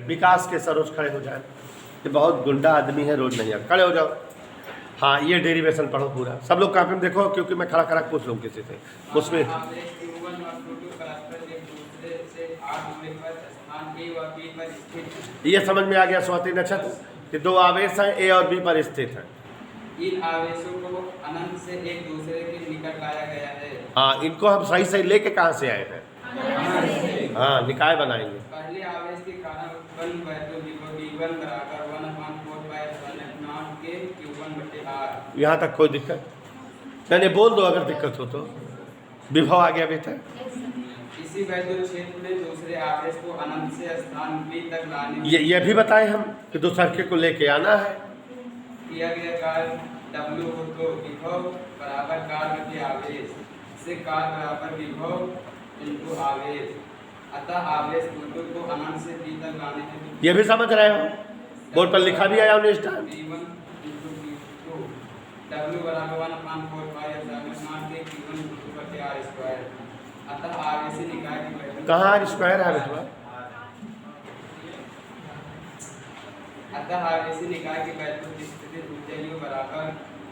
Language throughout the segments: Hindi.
विकास के सरोज खड़े हो जाए। ये बहुत गुंडा आदमी है, रोज नहीं है, खड़े हो जाओ। हाँ, ये डेरिवेशन पढ़ो पूरा, सब लोग कॉपी में देखो, क्योंकि मैं खड़ा खड़ा पूछ लूँ किसी से उसमें। ये समझ में आ गया स्वाति नक्षत्र कि दो आवेश हैं ए और बी पर स्थित हैं। इन आवेशों को अनंत से एक दूसरे के निकट लाया गया है। हाँ, इनको हम सही सही लेके कहाँ से आए हैं? हाँ, निकाय बनाएंगे। पहले आवेश के कारण उत्पन्न वैद्युत विभव V1 बराबर 1/4 के Q1/R। यहाँ तक कोई दिक्कत? मैंने बोल दो अगर दिक्कत हो तो। विभव आ गया बेटा। इसी वैद्युत क्षेत्र में दूसरे आवेश को अनंत से स्थान B तक लाने ये भी बताए हम कि दूसरे को लेके आना है। किया गया कार्य W हो तो विभव बराबर कार्य के आवेश से कार्य बराबर विभव इनटू आवेश। अतः आवेश बिंदु को अनंत से B तक लाने हेतु ये भी समझ रहे हो? बोर्ड पर लिखा भी आया उन्हें star. V1 into V2 W बराबर 1/4 के Q1/R²। अतः आवेशी निकाय की वैल्यू कहाँ स्क्वायर है बेटा? अतः आवेशी निकाय की वैद्युत स्थिति ऊर्जा U बराबर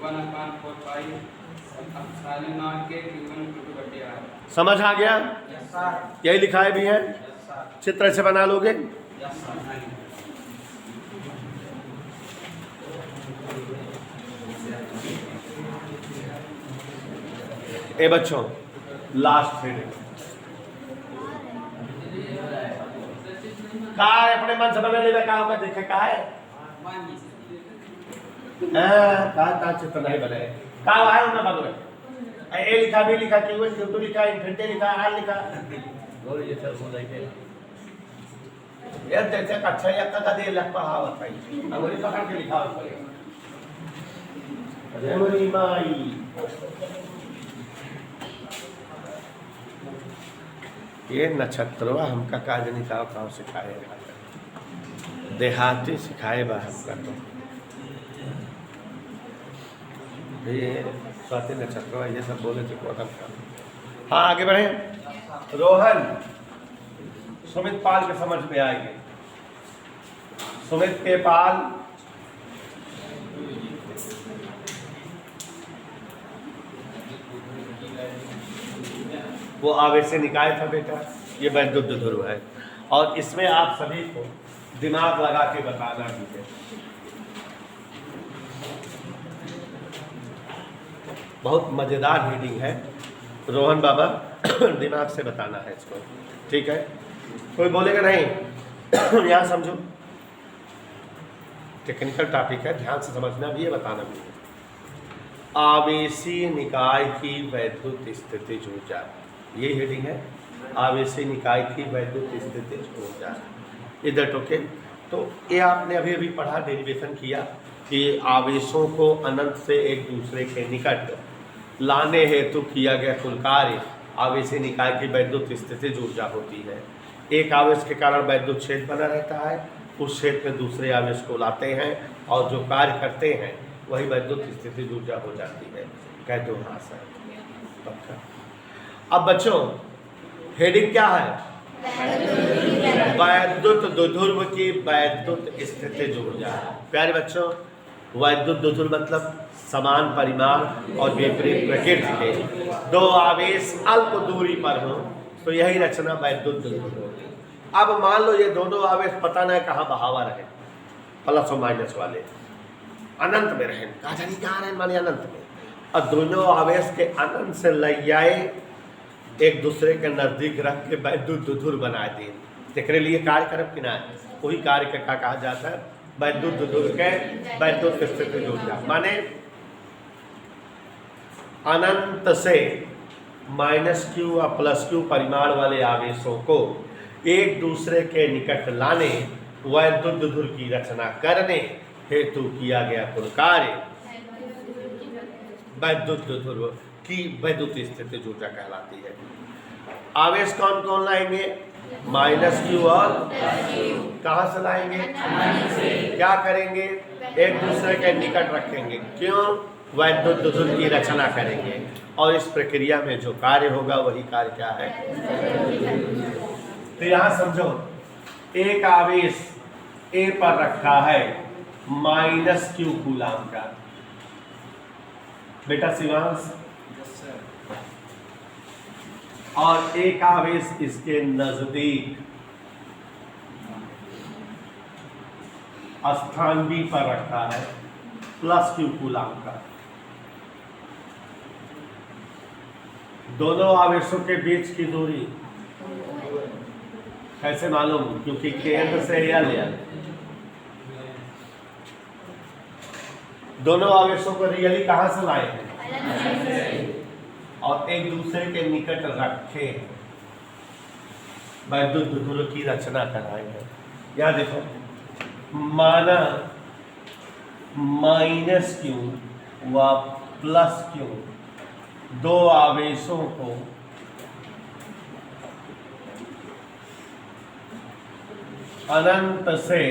1/4 के Q1/R। समझ आ गया? यही लिखाए भी है, चित्र से बना लोगे। ए बच्चों, लास्ट हेडिंग का है, अपने मन से बना ले का होगा, देखे का है का चित्र नहीं बने का है ना बदले। ए लिखा भी लिखा Q1 Q2 लिखा इन्फिनिटी लिखा R लिखा और ये सब हो जाएगा। यार जैसे अच्छा या का दे लग पढ़ावत है, अंगुली पकड़ के लिखा होता है। अरे मेरी माई, ये नक्षत्रवा हमका काज निकाल कहाँ सिखाए, देहाती सिखाए बा हमका तो ये स्वाति नक्षत्रवा ये सब बोले थे को। हाँ, आगे बढ़े। रोहन सुमित पाल के समझ में आएंगे। सुमित के पाल वो आवेश निकाय था बेटा, ये वैद्युत ध्रुव है। और इसमें आप सभी को दिमाग लगा के बताना भी है। बहुत मजेदार रीडिंग है, रोहन बाबा दिमाग से बताना है इसको, ठीक है? कोई बोलेगा नहीं। यहाँ समझो, टेक्निकल टॉपिक है, ध्यान से समझना भी है, बताना भी है। आवेशी निकाय की वैद्युत स्थिति ऊर्जा, ये हेडिंग है, आवेशी निकाय की वैद्युत स्थिति ऊर्जा। इधर टोके तो ये आपने अभी अभी पढ़ा, डेरिवेशन किया कि आवेशों को अनंत से एक दूसरे के निकट लाने हेतु किया गया कुल कार्य आवेशी निकाय की वैद्युत स्थिति ऊर्जा होती है। एक आवेश के कारण वैद्युत क्षेत्र बना रहता है, उस क्षेत्र में दूसरे आवेश को लाते हैं और जो कार्य करते हैं वही वैद्युत स्थिति ऊर्जा हो जाती है। कह दो हाँ सर, पक्का। अब बच्चों हेडिंग क्या है? वैद्युत द्विध्रुव की वैद्युत स्थिति ऊर्जा। प्यारे बच्चों, वैद्युत द्विध्रुव मतलब समान परिमाण और विपरीत प्रकृति के दो आवेश अल्प दूरी पर हो तो यही रचना वैद्युत द्विध्रुव। अब मान लो ये दोनों आवेश पता नहीं कहाँ बहावा रहे, प्लस और माइनस वाले अनंत में रहे, कहाँ रहे माने अनंत में, और दोनों आवेश के अनंत से ले आए एक दूसरे के नजदीक रख के वैद्युत द्विध्रुव बना दिए। तेरे लिए कार्य करब कि ना, वही कार्य के का कहा जाता है वैद्युत द्विध्रुव के वैद्युत स्थिति ऊर्जा। माने अनंत से -q और +q परिमाण वाले आवेशों को एक दूसरे के निकट लाने वैद्युत द्विध्रुव की रचना करने हेतु किया गया कुल कार्य वैद्युत द्विध्रुव की वैद्युत स्थिति ऊर्जा कहलाती है। आवेश कौन कौन लाएंगे? -q और कहाँ से लाएंगे? क्या करेंगे? एक दूसरे के निकट रखेंगे। क्यों? वैद्युत द्विध्रुव की रचना करेंगे और इस प्रक्रिया में जो कार्य होगा वही कार्य क्या है? तो यहाँ समझो, एक आवेश ए पर रखा है -q कूलाम का। बेटा शिवांश, और एक आवेश इसके नजदीक स्थान B पर रखा है +q कूलाम का। दोनों आवेशों के बीच की दूरी कैसे मालूम? क्योंकि केंद्र से L दोनों आवेशों को रियली कहां से लाए हैं और एक दूसरे के निकट रखे वैद्युत ध्रुव की रचना कराएंगे। यहां देखो, माना -q व +q दो आवेशों को अनंत से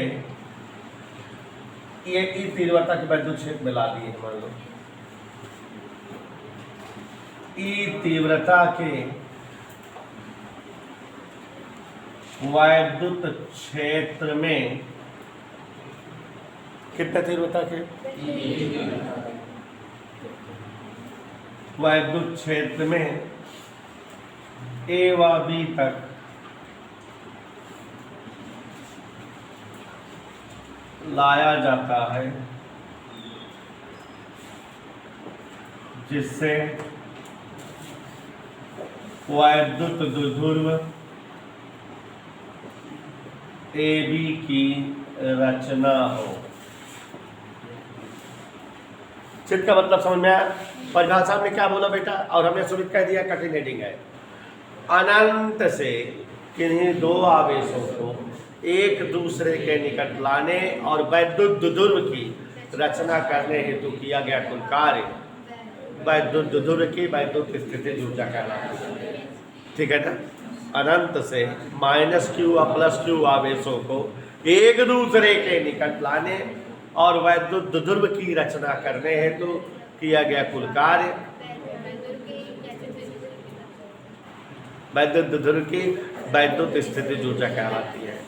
ये ई तीव्रता के वैद्युत क्षेत्र में ला दिए। मान लो ई तीव्रता के वैद्युत क्षेत्र में कितने तीव्रता के वैद्युत क्षेत्र में ए व बी तक लाया जाता है, जिससे वैद्युत द्विध्रुव AB की रचना हो। चित्र का मतलब समझ में आया? परिभाषा में क्या बोला बेटा? और हमने सुमित कह दिया, कठिन हेडिंग है। अनंत से किन्हीं दो आवेशों को एक दूसरे के निकट लाने और वैद्युत द्विध्रुव की रचना करने हेतु किया गया कुल कार्य वैद्युत द्विध्रुव की वैद्युत स्थितिज ऊर्जा कहलाती है। ठीक है ना? अनंत से -q व +q आवेशों को एक दूसरे के निकट लाने और वैद्युत द्विध्रुव की रचना करने हेतु किया गया कुल कार्य वैद्युत द्विध्रुव की वैद्युत स्थितिज ऊर्जा कहलाती है।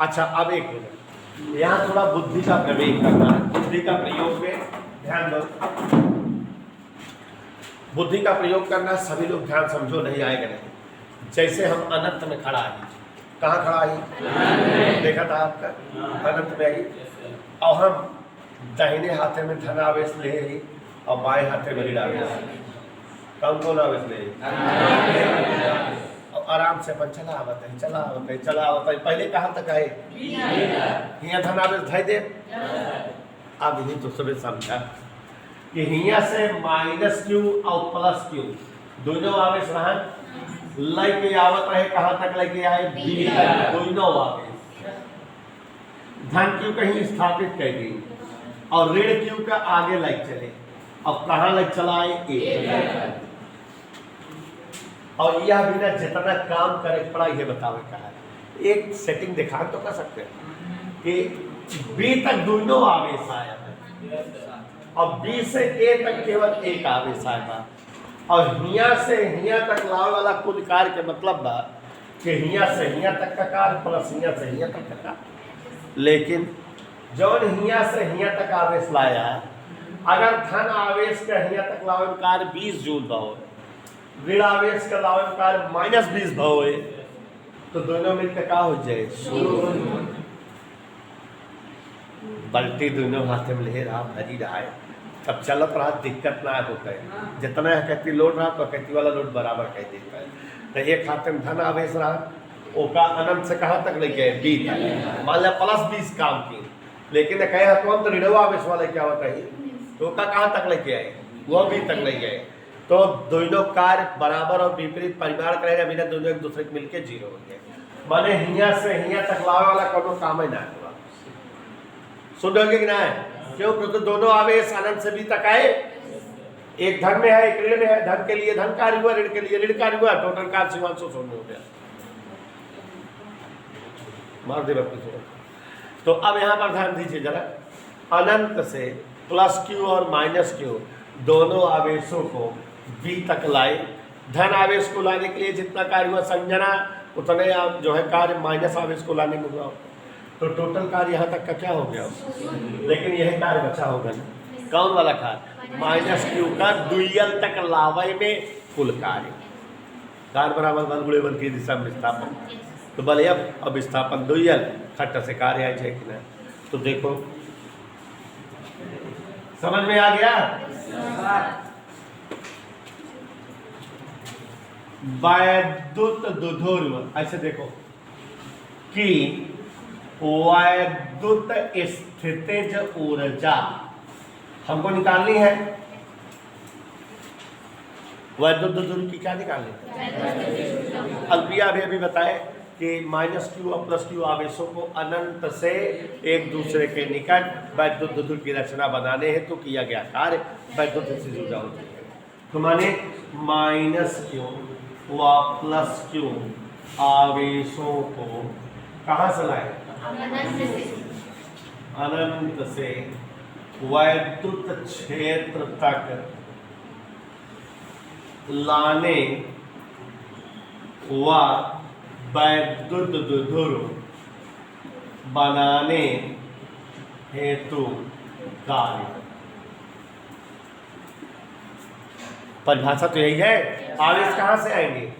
अच्छा, अब एक मिनट, यहाँ थोड़ा बुद्धि का प्रयोग करना है। बुद्धि का प्रयोग में ध्यान दो, बुद्धि का प्रयोग करना। सभी लोग ध्यान समझो, नहीं आएगा नहीं। जैसे हम अनंत में खड़ा है, कहाँ खड़ा है? देखा था आपका, अनंत में आई, और हम दाहिने हाथे में धन आवेश ले रही और बाएं हाथे में ऋण आवेश। कौन आवेश ले? आराम से अपन चला आवत है। पहले कहाँ तक आए? हियाँ धन आवेश धाई दे। अब यही तो सभी समझा कि हियाँ से -q और +q दोनों आवेश रहा लेके आवत रहे। कहाँ तक लेके आए? B तक। दोनों आवेश धन q कहीं स्थापित कर दी और ऋण q का आगे लाइक चले। अब कहाँ लाइक चला है? A। और यह बिना जितना काम करे पड़ा, ये बतावे का है। एक सेटिंग दिखा तो कर सकते हैं कि B तक दोनों आवेश आया है और B से A तक केवल एक आवेश आया था। और हिया से हिया तक लाने वाला कुल कार्य के मतलब बा कि हिया से हिया तक का कार्य प्लस हिया से हिया तक का कार्य। लेकिन जौन हिया से हिया तक आवेश लाया है, अगर धन आवेश का हिया तक लावे कार्य 20 जूल बा हो, ऋण आवेश का लावे कार्य -20 भाव है, तो दोनों मिलकर क्या हो जाए? बल्टी दोनों हाथे में ले रहा, भरी रहा है, तब चलत रहा, दिक्कत ना होता है। जितना कहती लोड रहा तो कहती वाला लोड बराबर कह देता है। तो एक हाथे में धन आवेश रहा, ओका अनंत से कहाँ तक ले गए? B तक। मान लिया +20 काम की, लेकिन कहे हाथों तो ऋण आवेश वाले क्या होता है, तो ओका कहाँ तक लेके आए? वो B तक ले गए। तो दोनों कार्य बराबर और विपरीत परिमाण करेगा, बिना दोनों एक दूसरे के मिलके 0 हो गए। माने हिया से हिया तक लावे वाला कोनो काम ही ना होगा। सुन रहे कि ना है? क्यों? क्योंकि दोनों आवेश अनंत से B तक आए। एक धन में है, एक ऋण में है। धन के लिए धन कार्य हुआ, ऋण के लिए ऋण कार्य हुआ। टोटल कार्य शिवांशु शून्य हो गया। मार दे बापू। तो अब यहाँ पर ध्यान दीजिए जरा, अनंत से +q और -q दोनों आवेशों को B तक लाए। धन आवेश को लाने के लिए जितना कार्य हुआ संजना, उतने जो है कार्य माइनस आवेश को लाने में हुआ। तो टोटल कार्य यहाँ तक का क्या हो गया, लेकिन यही कार्य बचा होगा ना, कौन वाला कार्य, माइनस क्यू का द्वियल तक लावे में कुल कार्य, कार्य बराबर बल गुणे बल की दिशा में विस्थापन, तो बल अब विस्थापन द्वियल खट्टा से कार्य आए कि ना। तो देखो समझ में आ गया। वैद्युत द्विध्रुव, ऐसे देखो कि वैद्युत स्थितिज ऊर्जा हमको निकालनी है, वैद्युत द्विध्रुव की क्या निकालनी, अल्पिया अभी बताए कि माइनस क्यू और प्लस क्यू आवेशों को अनंत से एक दूसरे के निकट वैद्युत द्विध्रुव की रचना बनाने हेतु तो किया गया कार्य वैद्युत स्थितिज ऊर्जा होती है। तो माने माइनस क्यू व प्लस क्यू आवेशों को कहाँ से लाए, अनंत से वैद्युत क्षेत्र तक लाने व वैद्युत द्विध्रुव बनाने हेतु कार्य। परिभाषा तो यही है, आवेश कहाँ से आएंगे,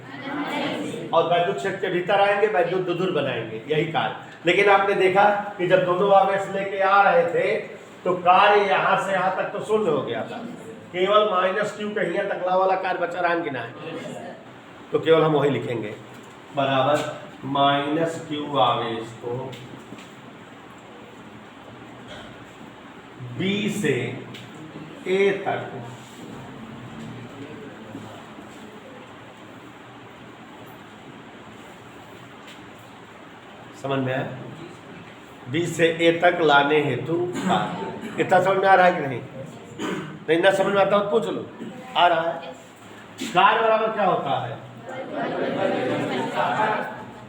और वैद्युत क्षेत्र के भीतर आएंगे, वैद्युत द्विध्रुव बनाएंगे, यही कार्य। लेकिन आपने देखा कि जब दोनों आवेश लेके आ रहे थे तो कार्य यहाँ से यहाँ तक तो शून्य हो गया था, केवल माइनस क्यू के यहाँ तक वाला कार्य बचा रहा कि ना, तो केवल हम वही लिखेंगे बराबर माइनस क्यू आवेश को बी से ए तक समझ में आया, बी से ए तक लाने हेतु कार्य। इतना समझ में आ रहा है कि नहीं ना समझ में आता हो तो पूछ लो, आ रहा है। कार्य बराबर क्या होता है,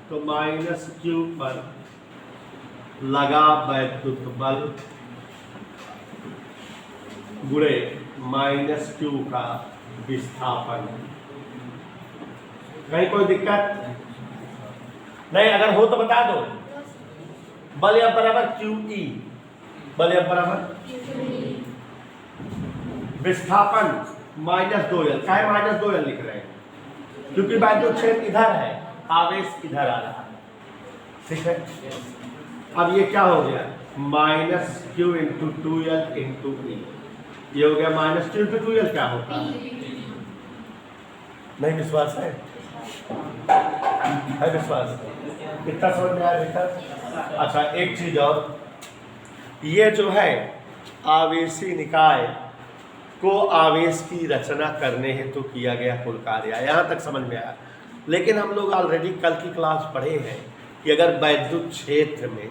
तो माइनस क्यू पर लगा वैद्युत बल गुणे माइनस क्यू का विस्थापन। कहीं कोई दिक्कत नहीं, अगर हो तो बता दो। बल F बराबर QE, बल F बराबर विस्थापन माइनस 2L। क्या है माइनस 2L लिख रहे हैं, क्योंकि वैद्युत क्षेत्र इधर है, आवेश इधर आ रहा है, ठीक है। अब ये क्या हो गया, minus Q into 2L into E, ये हो गया माइनस क्यू इंटू 2L। क्या होता है, नहीं विश्वास है विश्वास, कितना समझ में आया बेटा। अच्छा एक चीज और, ये जो है आवेशी निकाय को आवेश की रचना करने हेतु तो किया गया कुल कार्य, यहाँ तक समझ में आया। लेकिन हम लोग ऑलरेडी कल की क्लास पढ़े हैं कि अगर वैद्युत क्षेत्र में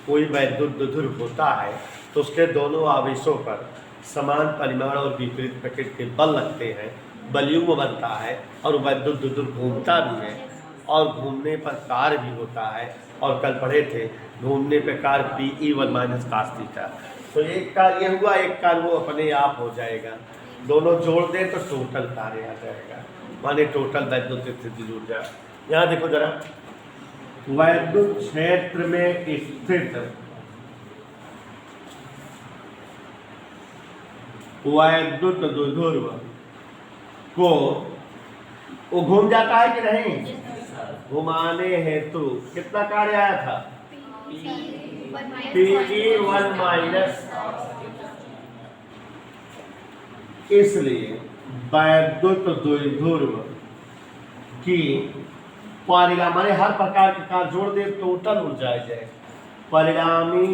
कोई वैद्युत द्विध्रुव होता है तो उसके दोनों आवेशों पर समान परिमाण और विपरीत प्रकृति के बल लगते हैं, बलयुग्म बनता है और वैद्युत द्विध्रुव घूमता भी है, और घूमने पर कार्य भी होता है। और कल पढ़े थे घूमने पर कार्य PE1 माइनस cos थीटा। तो एक कार्य हुआ, एक कार्य वो अपने आप हो जाएगा, दोनों जोड़ दें तो टोटल कार्य आ जाएगा, माने टोटल वैद्युत स्थितिज ऊर्जा। यहाँ देखो जरा, वैद्युत क्षेत्र में स्थित वैद्युत द्विध्रुव को वो घूम जाता है कि नहीं, घुमाने हेतु कितना कार्य आया था, PE1 माइनस। इसलिए वैद्युत द्विध्रुव की परिणामी हर प्रकार के कार्य जोड़ दे टोटल ऊर्जा आ जाए, परिणामी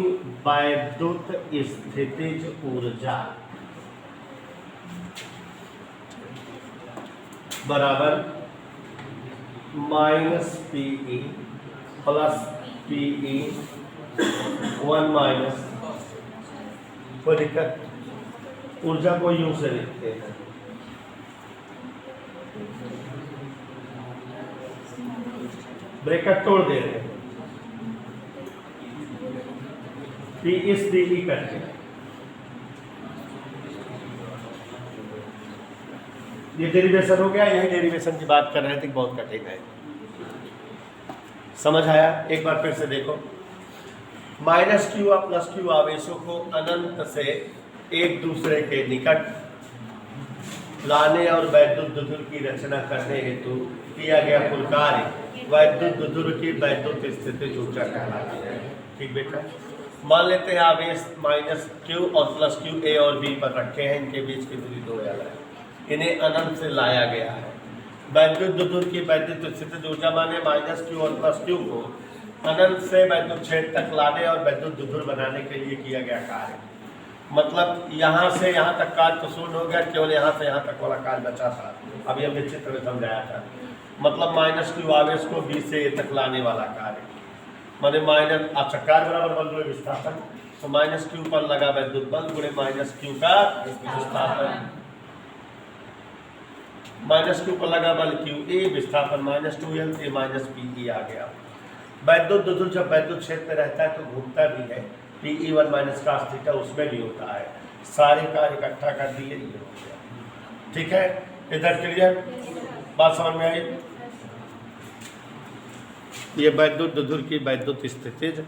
वैद्युत स्थितिज ऊर्जा बराबर minus PE plus PE1 minus, कोई दिक्कत, ऊर्जा को यूं से लिखते हैं, ब्रैकेट तोड़ दे रहे हैं, P इस DE करके, ये डेरिवेशन हो गया। यही डेरिवेशन की बात कर रहे थे, बहुत कठिन है, समझ आया। एक बार फिर से देखो, माइनस क्यू और प्लस क्यू आवेशों को अनंत से एक दूसरे के निकट लाने और वैद्युत दुधुर की रचना करने हेतु किया गया कुल कार्य वैद्युत दुधुर की वैद्युत स्थितिज ऊर्जा कहलाती है। ठीक बेटा, मान लेते हैं आवेश माइनस क्यू और प्लस क्यू ए और बी पर रखे हैं, इनके बीच की दूरी 2 l है, इन्हें अनंत से लाया गया है। वैद्युत दुधुर की वैद्युत स्थितिज ऊर्जा माने माइनस क्यू और प्लस क्यू को अनंत से वैद्युत क्षेत्र तक लाने और वैद्युत दुधुर बनाने के लिए किया गया कार्य। मतलब यहाँ से यहाँ तक कार्य तो शून्य हो गया, केवल यहाँ से यहाँ तक वाला कार्य बचा था, अभी हमने चित्र में समझाया था। मतलब माइनस क्यू आवेश को बी से ए तक लाने वाला कार्य माने माइनस, अच्छा कार्य बराबर बल गुणे विस्थापन, तो माइनस क्यू पर लगा वैद्युत बल गुणे माइनस क्यू का विस्थापन, माइनस क्यू पर लगा बल क्यू ए विस्थापन माइनस 2l ए माइनस पी आ गया। वैद्युत दुधुर जब वैद्युत क्षेत्र में रहता है तो घूमता भी है, Pe1 माइनस cos थीटा उसमें भी होता है, सारे कार्य इकट्ठा कर दिए, ये हो गया। ठीक है, इधर क्लियर, बात समझ में आई? ये वैद्युत दुधुर की वैद्युत स्थितिज